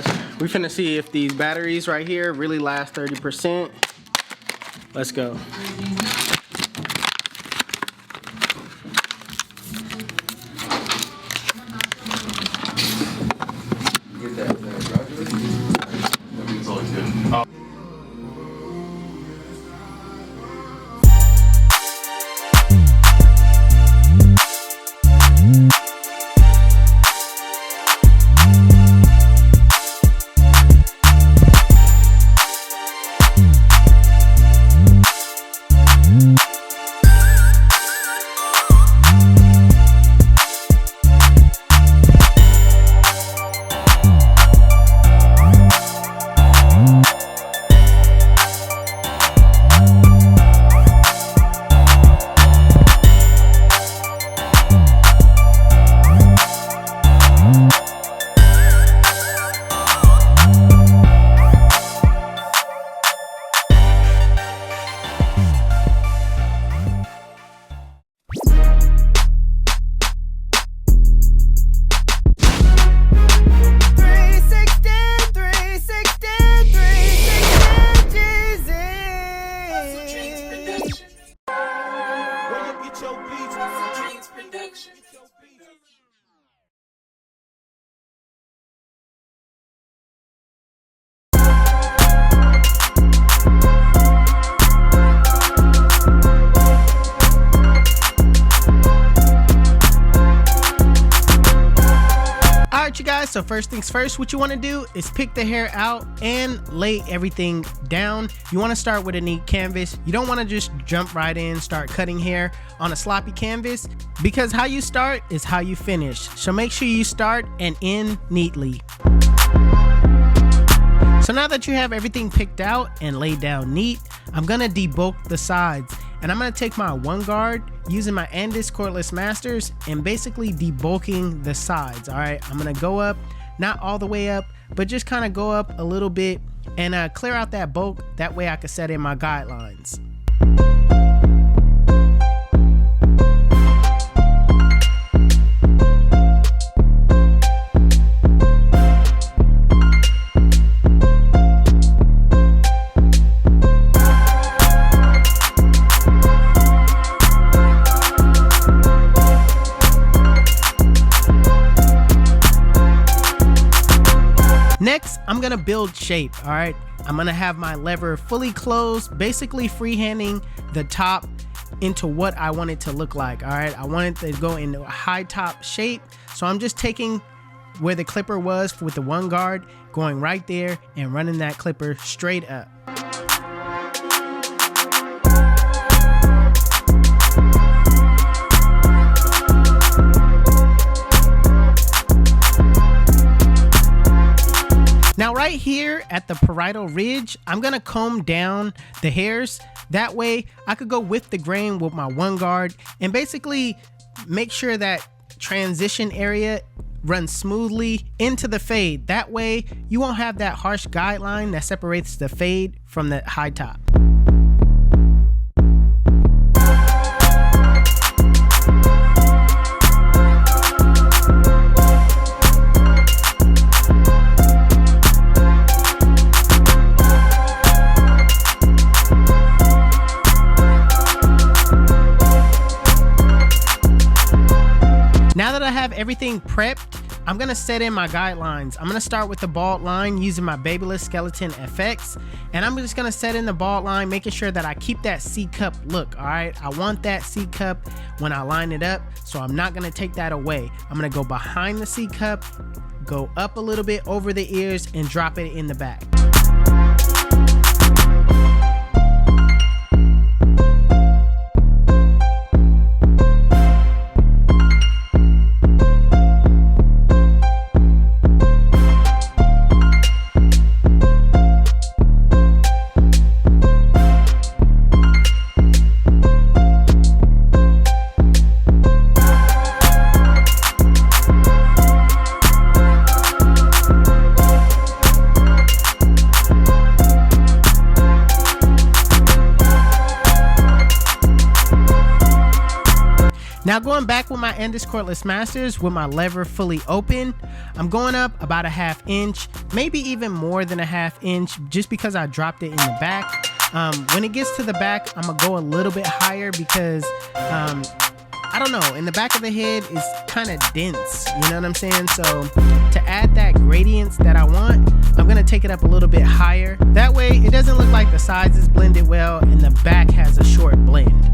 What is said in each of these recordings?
guys, we finna see if these batteries right here really last 30%. Let's go. Get that graduate. HustleDreamProduction. Alright you guys, so first things first, what you want to do is pick the hair out and lay everything down. You want to start with a neat canvas. You don't want to just jump right in, start cutting hair on a sloppy canvas, because how you start is how you finish. So make sure you start and end neatly. So now that you have everything picked out and laid down neat, I'm gonna debulk the sides, and I'm gonna take my one guard using my Andis cordless masters and basically debulking the sides. All right, I'm gonna go up, not all the way up, but just kind of go up a little bit and clear out that bulk. That way I can set in my guidelines. Next, I'm gonna build shape. All right, I'm gonna have my lever fully closed, basically freehanding the top into what I want it to look like. All right, I want it to go into a high top shape, so I'm just taking where the clipper was with the one guard, going right there and running that clipper straight up. Now right here at the parietal ridge, I'm gonna comb down the hairs. That way I could go with the grain with my one guard and basically make sure that transition area runs smoothly into the fade. That way you won't have that harsh guideline that separates the fade from the high top. Now that I have everything prepped, I'm gonna set in my guidelines. I'm gonna start with the bald line using my Babyless Skeleton FX, and I'm just gonna set in the bald line, making sure that I keep that C cup look. All right, I want that C cup when I line it up, so I'm not gonna take that away. I'm gonna go behind the C cup, go up a little bit over the ears, and drop it in the back. Now going back with my Endless Cordless Masters with my lever fully open, I'm going up about a 1/2 inch, maybe even more than a 1/2 inch, just because I dropped it in the back. When it gets to the back, I'm gonna go a little bit higher because I don't know, in the back of the head is kind of dense, you know what I'm saying? So to add that gradients that I want, I'm gonna take it up a little bit higher. That way it doesn't look like the sides is blended well and the back has a short blend.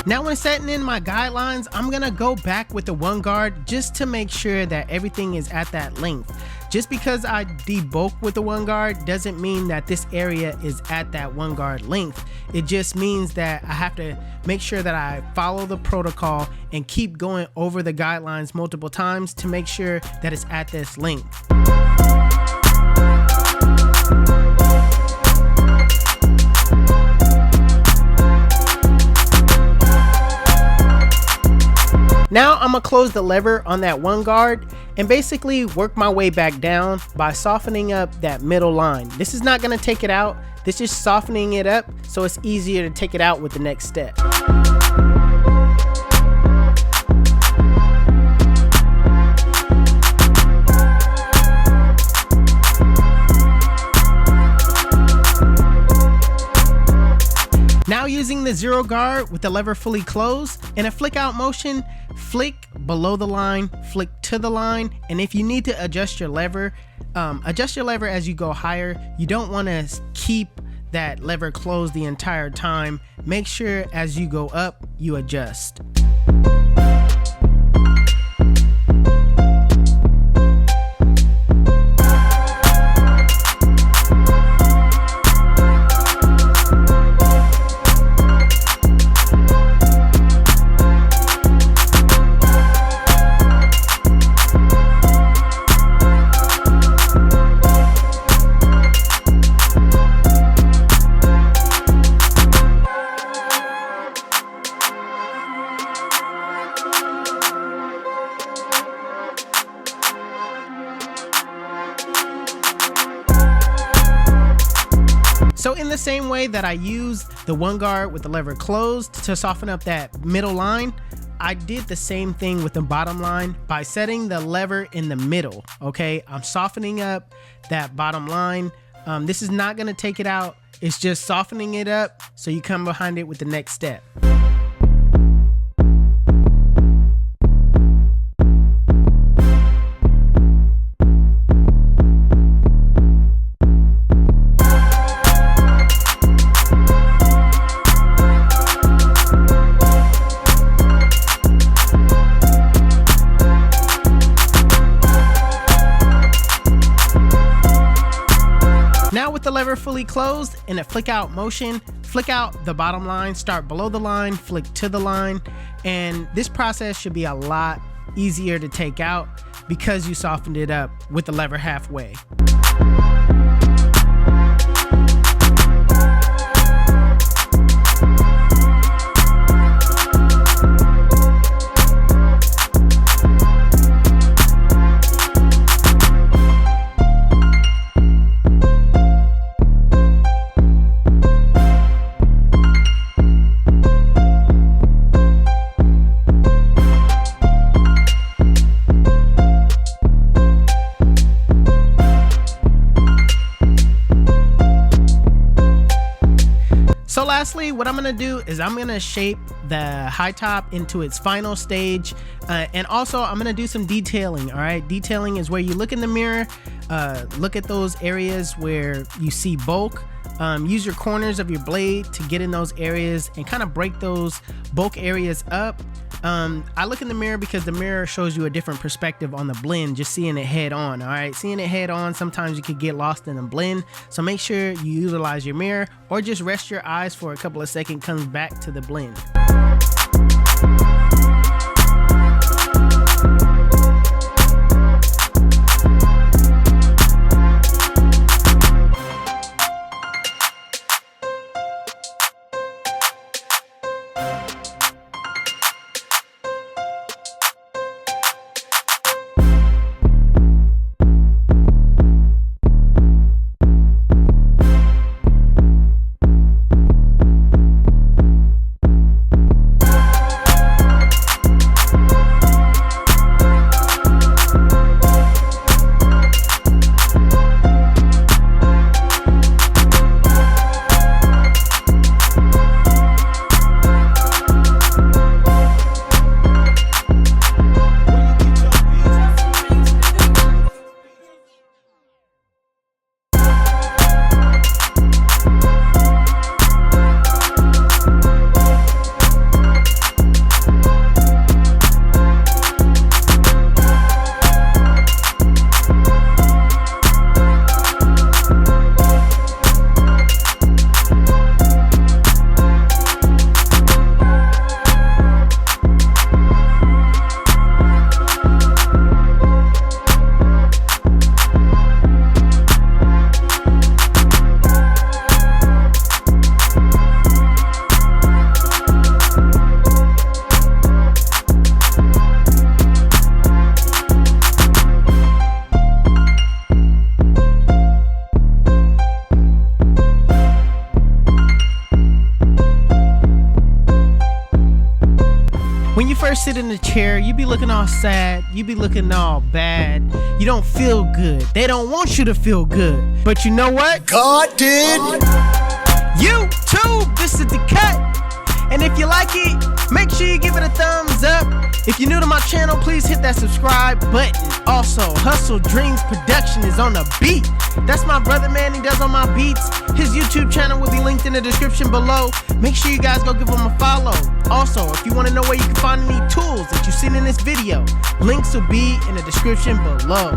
Now when setting in my guidelines, I'm gonna go back with the 1 guard just to make sure that everything is at that length. Just because I debulk with the 1 guard doesn't mean that this area is at that 1 guard length. It just means that I have to make sure that I follow the protocol and keep going over the guidelines multiple times to make sure that it's at this length. Now I'm gonna close the lever on that 1 guard and basically work my way back down by softening up that middle line. This is not gonna take it out, this is softening it up so it's easier to take it out with the next step. Now using the 0 guard with the lever fully closed, in a flick out motion, flick below the line, flick to the line, and if you need to adjust your lever as you go higher. You don't want to keep that lever closed the entire time. Make sure as you go up, you adjust. So in the same way that I used the 1 guard with the lever closed to soften up that middle line, I did the same thing with the bottom line by setting the lever in the middle. Okay, I'm softening up that bottom line. This is not gonna take it out, it's just softening it up so you come behind it with the next step. Now with the lever fully closed, in a flick out motion, flick out the bottom line, start below the line, flick to the line, and this process should be a lot easier to take out because you softened it up with the lever halfway. So lastly, what I'm gonna do is I'm gonna shape the high top into its final stage, and also I'm gonna do some detailing. All right, detailing is where you look in the mirror, look at those areas where you see bulk, use your corners of your blade to get in those areas and kind of break those bulk areas up. I look in the mirror because the mirror shows you a different perspective on the blend, just seeing it head on. All right, seeing it head on, sometimes you could get lost in a blend, so make sure you utilize your mirror or just rest your eyes for a couple of seconds, comes back to the blend. sit in the chair, you be looking all sad, you be looking all bad, you don't feel good. They don't want you to feel good. But you know what? God did. YouTube, this is the cut. And if you like it, make sure you give it a thumbs up. If you're new to my channel, please hit that subscribe button. Also, Hustle Dreams Production is on the beat. That's my brother, man. He does all my beats. His YouTube channel will be linked in the description below. Make sure you guys go give him a follow. Also, if you want to know where you can find any tools that you've seen in this video, links will be in the description below.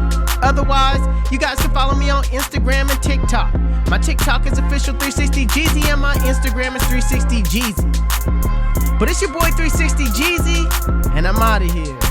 Otherwise, you guys can follow me on Instagram and TikTok. My TikTok is official360Jeezy and my Instagram is 360Jeezy. But it's your boy 360Jeezy, and I'm out of here.